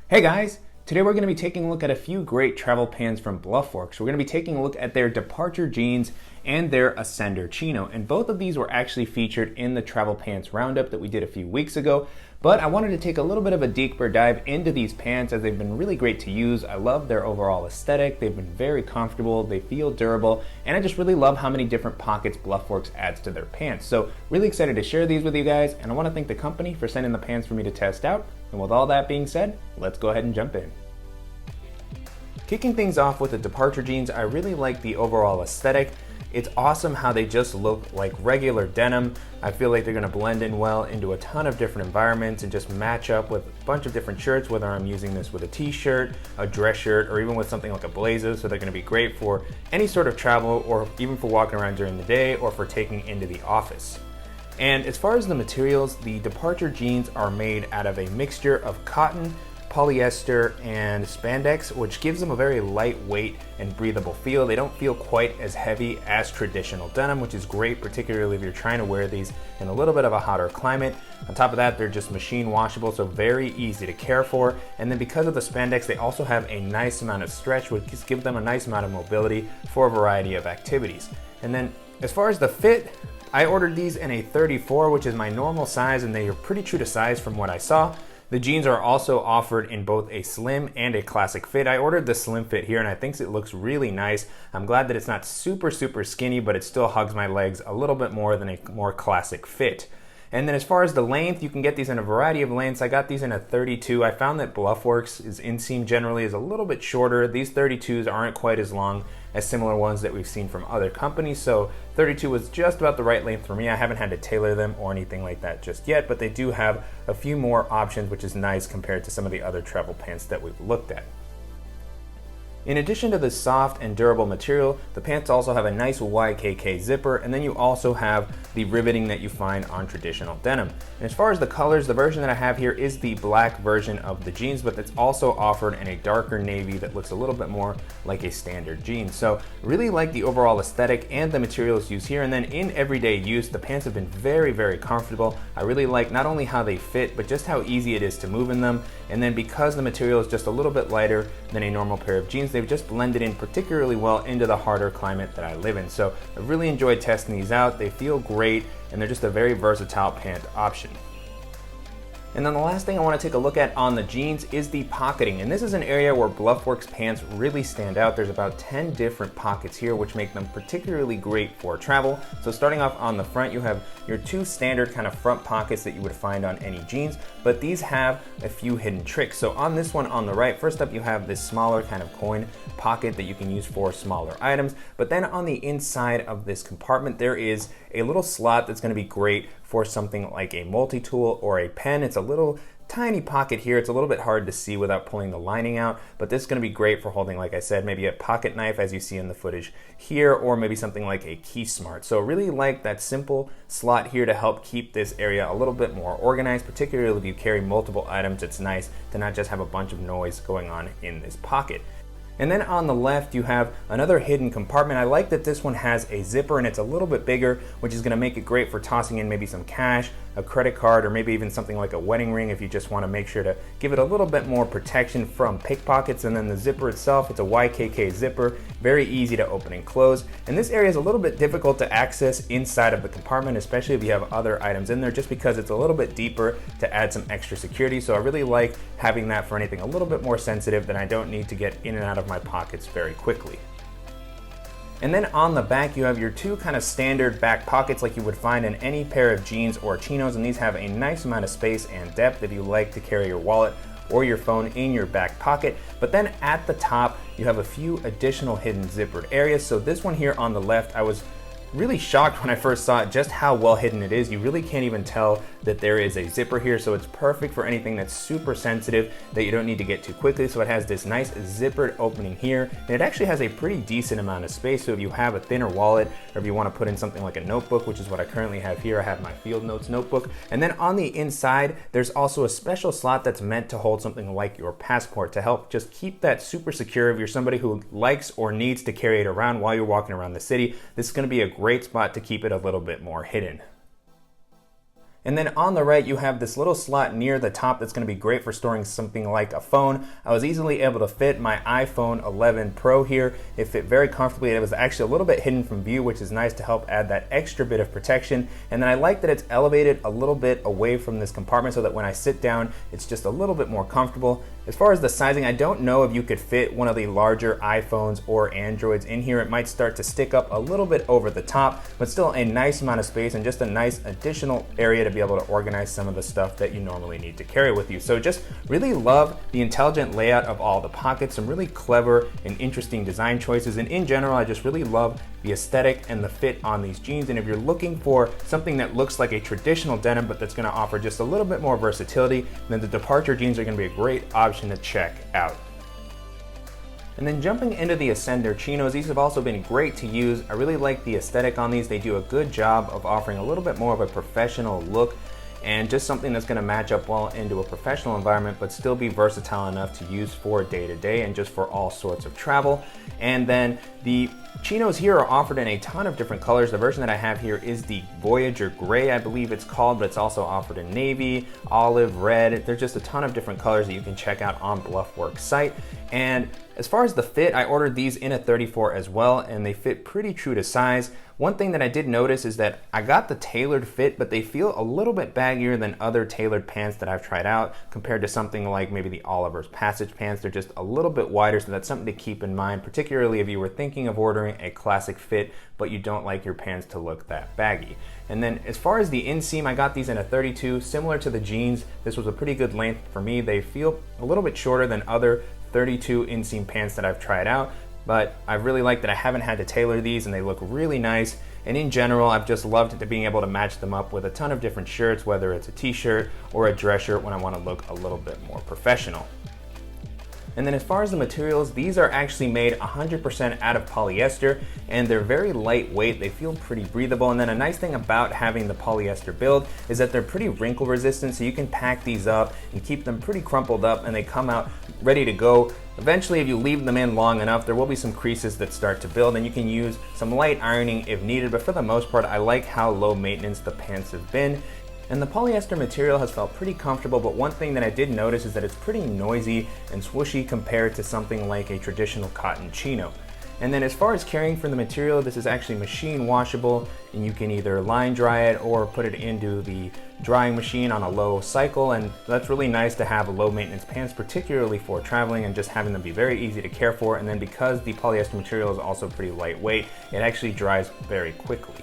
Hey guys! Today we're going to be taking a look at a few great travel pants from Bluffworks. We're going to be taking a look at their Departure jeans and their Ascender Chino. And both of these were actually featured in the Travel Pants Roundup that we did a few weeks ago. But I wanted to take a little bit of a deeper dive into these pants as they've been really great to use. I love their overall aesthetic. They've been very comfortable. They feel durable. And I just really love how many different pockets Bluffworks adds to their pants. So really excited to share these with you guys. And I want to thank the company for sending the pants for me to test out. And with all that being said, let's go ahead and jump in. Kicking things off with the Departure jeans, I really like the overall aesthetic. It's awesome how they just look like regular denim. I feel like they're going to blend in well into a ton of different environments and just match up with a bunch of different shirts, whether I'm using this with a t-shirt, a dress shirt, or even with something like a blazer. So they're going to be great for any sort of travel, or even for walking around during the day, or for taking into the office. And as far as the materials, the Departure jeans are made out of a mixture of cotton, polyester, and spandex, which gives them a very lightweight and breathable feel. They don't feel quite as heavy as traditional denim, which is great, particularly if you're trying to wear these in a little bit of a hotter climate. On top of that, they're just machine washable, so very easy to care for. And then because of the spandex, they also have a nice amount of stretch, which gives them a nice amount of mobility for a variety of activities. And then as far as the fit, I ordered these in a 34, which is my normal size, and they are pretty true to size from what I saw. The jeans are also offered in both a slim and a classic fit. I ordered the slim fit here, and I think it looks really nice. I'm glad that it's not super skinny, but it still hugs my legs a little bit more than a more classic fit. And then as far as the length, you can get these in a variety of lengths. I got these in a 32. I found that Bluffworks' inseam generally is a little bit shorter. These 32s aren't quite as long as similar ones that we've seen from other companies, so 32 was just about the right length for me. I haven't had to tailor them or anything like that just yet, but they do have a few more options, which is nice compared to some of the other travel pants that we've looked at. In addition to the soft and durable material, the pants also have a nice YKK zipper, and then you also have the riveting that you find on traditional denim. And as far as the colors, the version that I have here is the black version of the jeans, but it's also offered in a darker navy that looks a little bit more like a standard jean. So really like the overall aesthetic and the materials used here. And then in everyday use, the pants have been very comfortable. I really like not only how they fit, but just how easy it is to move in them. And then because the material is just a little bit lighter than a normal pair of jeans, they've just blended in particularly well into the harder climate that I live in. So I've really enjoyed testing these out. They feel great, and they're just a very versatile pant option. And then the last thing I want to take a look at on the jeans is the pocketing. And this is an area where Bluffworks pants really stand out. There's about 10 different pockets here, which make them particularly great for travel. So starting off on the front, you have your two standard kind of front pockets that you would find on any jeans, but these have a few hidden tricks. So on this one on the right, first up you have this smaller kind of coin pocket that you can use for smaller items. But then on the inside of this compartment, there is a little slot that's going to be great for something like a multi-tool or a pen. It's a little tiny pocket here. It's a little bit hard to see without pulling the lining out, but this is going to be great for holding, like I said, maybe a pocket knife as you see in the footage here, or maybe something like a key smart. So really like that simple slot here to help keep this area a little bit more organized, particularly if you carry multiple items. It's nice to not just have a bunch of noise going on in this pocket. And then on the left, you have another hidden compartment. I like that this one has a zipper and it's a little bit bigger, which is gonna make it great for tossing in maybe some cash, a credit card, or maybe even something like a wedding ring if you just wanna make sure to give it a little bit more protection from pickpockets. And then the zipper itself, it's a YKK zipper, very easy to open and close. And this area is a little bit difficult to access inside of the compartment, especially if you have other items in there, just because it's a little bit deeper to add some extra security. So I really like having that for anything a little bit more sensitive that I don't need to get in and out of my pockets very quickly. And then on the back, you have your two kind of standard back pockets like you would find in any pair of jeans or chinos, and these have a nice amount of space and depth if you like to carry your wallet or your phone in your back pocket. But then at the top, you have a few additional hidden zippered areas. So this one here on the left, I was really shocked when I first saw it just how well hidden it is. You really can't even tell that there is a zipper here, so it's perfect for anything that's super sensitive that you don't need to get too quickly. So it has this nice zippered opening here, and it actually has a pretty decent amount of space. So if you have a thinner wallet, or if you want to put in something like a notebook, which is what I currently have here, I have my field notes notebook. And then on the inside, there's also a special slot that's meant to hold something like your passport to help just keep that super secure. If you're somebody who likes or needs to carry it around while you're walking around the city, this is going to be a great spot to keep it a little bit more hidden. And then on the right, you have this little slot near the top that's going to be great for storing something like a phone. I was easily able to fit my iPhone 11 Pro here. It fit very comfortably. It was actually a little bit hidden from view, which is nice to help add that extra bit of protection. And then I like that it's elevated a little bit away from this compartment so that when I sit down, it's just a little bit more comfortable. As far as the sizing, I don't know if you could fit one of the larger iPhones or Androids in here. It might start to stick up a little bit over the top, but still a nice amount of space and just a nice additional area to be able to organize some of the stuff that you normally need to carry with you. So just really love the intelligent layout of all the pockets, some really clever and interesting design choices. And in general, I just really love the aesthetic and the fit on these jeans. And if you're looking for something that looks like a traditional denim, but that's gonna offer just a little bit more versatility, then the Departure jeans are gonna be a great option to check out. And then jumping into the Ascender Chinos, these have also been great to use. I really like the aesthetic on these. They do a good job of offering a little bit more of a professional look and just something that's going to match up well into a professional environment, but still be versatile enough to use for day to day and just for all sorts of travel. And then the Chinos here are offered in a ton of different colors. The version that I have here is the Voyager Gray, I believe it's called, but it's also offered in navy, olive, red. There's just a ton of different colors that you can check out on Bluffworks site. And as far as the fit, I ordered these in a 34 as well, and they fit pretty true to size. One thing that I did notice is that I got the tailored fit, but they feel a little bit baggier than other tailored pants that I've tried out compared to something like maybe the Oliver's Passage pants. They're just a little bit wider, so that's something to keep in mind, particularly if you were thinking of ordering a classic fit, but you don't like your pants to look that baggy. And then as far as the inseam, I got these in a 32, similar to the jeans. This was a pretty good length for me. They feel a little bit shorter than other 32 inseam pants that I've tried out, but I really like that I haven't had to tailor these and they look really nice. And in general, I've just loved being able to match them up with a ton of different shirts, whether it's a t-shirt or a dress shirt when I want to look a little bit more professional. And then as far as the materials, these are actually made 100% out of polyester, and they're very lightweight. They feel pretty breathable. And then a nice thing about having the polyester build is that they're pretty wrinkle resistant, so you can pack these up and keep them pretty crumpled up, and they come out ready to go. Eventually, if you leave them in long enough, there will be some creases that start to build, and you can use some light ironing if needed. But for the most part, I like how low maintenance the pants have been. And the polyester material has felt pretty comfortable, but one thing that I did notice is that it's pretty noisy and swooshy compared to something like a traditional cotton chino. And then as far as caring for the material, this is actually machine washable, and you can either line dry it or put it into the drying machine on a low cycle, and that's really nice to have low maintenance pants, particularly for traveling and just having them be very easy to care for. And then because the polyester material is also pretty lightweight, it actually dries very quickly.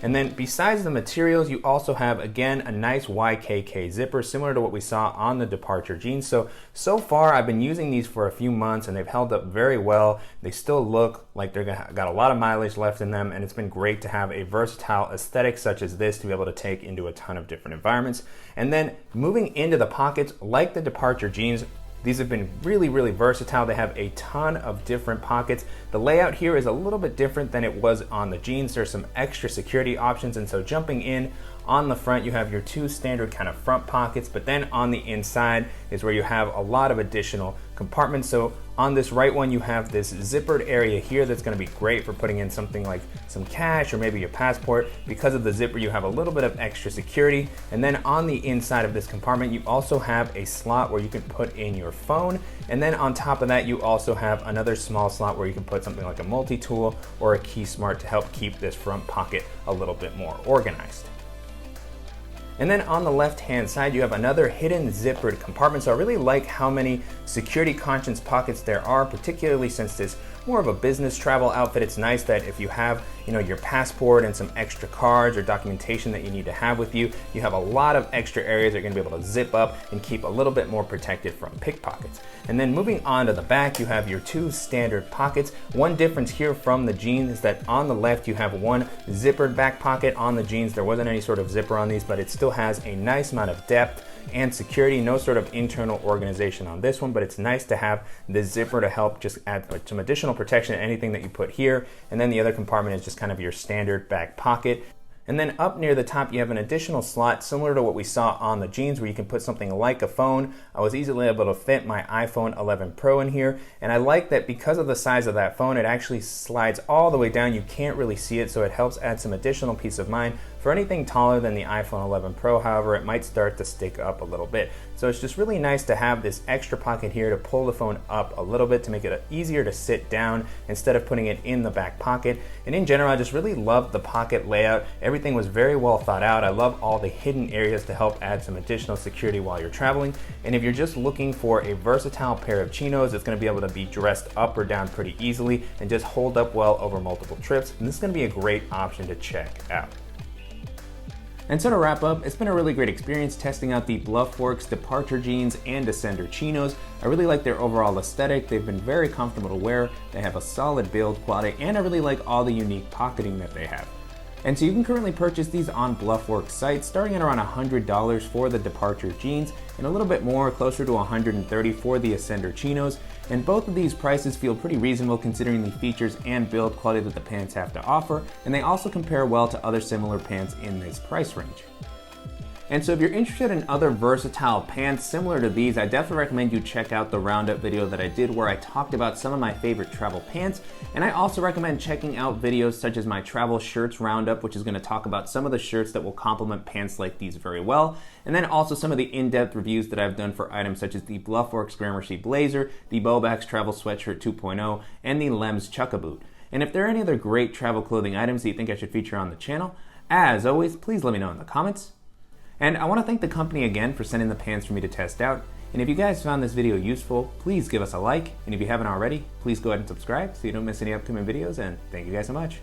And then besides the materials, you also have, again, a nice YKK zipper, similar to what we saw on the Departure jeans. So far, I've been using these for a few months and they've held up very well. They still look like they've got a lot of mileage left in them, and it's been great to have a versatile aesthetic such as this to be able to take into a ton of different environments. And then moving into the pockets, like the Departure jeans, these have been really, really versatile. They have a ton of different pockets. The layout here is a little bit different than it was on the jeans. There's some extra security options, and so jumping in on the front, you have your two standard kind of front pockets, but then on the inside is where you have a lot of additional compartments. So on this right one, you have this zippered area here that's going to be great for putting in something like some cash or maybe your passport. Because of the zipper, you have a little bit of extra security. And then on the inside of this compartment, you also have a slot where you can put in your phone. And then on top of that, you also have another small slot where you can put something like a multi-tool or a key smart to help keep this front pocket a little bit more organized. And then on the left-hand side, you have another hidden zippered compartment. So I really like how many security conscious pockets there are, particularly since this more of a business travel outfit. It's nice that if you have, your passport and some extra cards or documentation that you need to have with you, you have a lot of extra areas that you're gonna be able to zip up and keep a little bit more protected from pickpockets. And then moving on to the back, you have your two standard pockets. One difference here from the jeans is that on the left, you have one zippered back pocket. On the jeans, there wasn't any sort of zipper on these, but it still has a nice amount of depth and security. No sort of internal organization on this one, but it's nice to have the zipper to help just add some additional protection to anything that you put here. And then the other compartment is just kind of your standard back pocket. And then up near the top, you have an additional slot similar to what we saw on the jeans where you can put something like a phone. I was easily able to fit my iPhone 11 Pro in here. And I like that because of the size of that phone, it actually slides all the way down. You can't really see it, so it helps add some additional peace of mind For anything taller than the iPhone 11 Pro, however, it might start to stick up a little bit. So it's just really nice to have this extra pocket here to pull the phone up a little bit to make it easier to sit down instead of putting it in the back pocket. And in general, I just really loved the pocket layout. Everything was very well thought out. I love all the hidden areas to help add some additional security while you're traveling. And if you're just looking for a versatile pair of chinos that's going to be able to be dressed up or down pretty easily and just hold up well over multiple trips, then this is going to be a great option to check out. And so to wrap up, it's been a really great experience testing out the Bluffworks Departure Jeans and Ascender Chinos. I really like their overall aesthetic. They've been very comfortable to wear. They have a solid build quality, and I really like all the unique pocketing that they have. And so you can currently purchase these on Bluffworks site, starting at around $100 for the Departure Jeans and a little bit more, closer to $130 for the Ascender Chinos. And both of these prices feel pretty reasonable considering the features and build quality that the pants have to offer, and they also compare well to other similar pants in this price range. And so if you're interested in other versatile pants similar to these, I definitely recommend you check out the roundup video that I did where I talked about some of my favorite travel pants. And I also recommend checking out videos such as my travel shirts roundup, which is going to talk about some of the shirts that will complement pants like these very well. And then also some of the in-depth reviews that I've done for items such as the Bluffworks Gramercy Blazer, the Bobax Travel Sweatshirt 2.0, and the Lems Chukka Boot. And if there are any other great travel clothing items that you think I should feature on the channel, as always, please let me know in the comments. And I want to thank the company again for sending the pants for me to test out. And if you guys found this video useful, please give us a like. And if you haven't already, please go ahead and subscribe so you don't miss any upcoming videos. And thank you guys so much.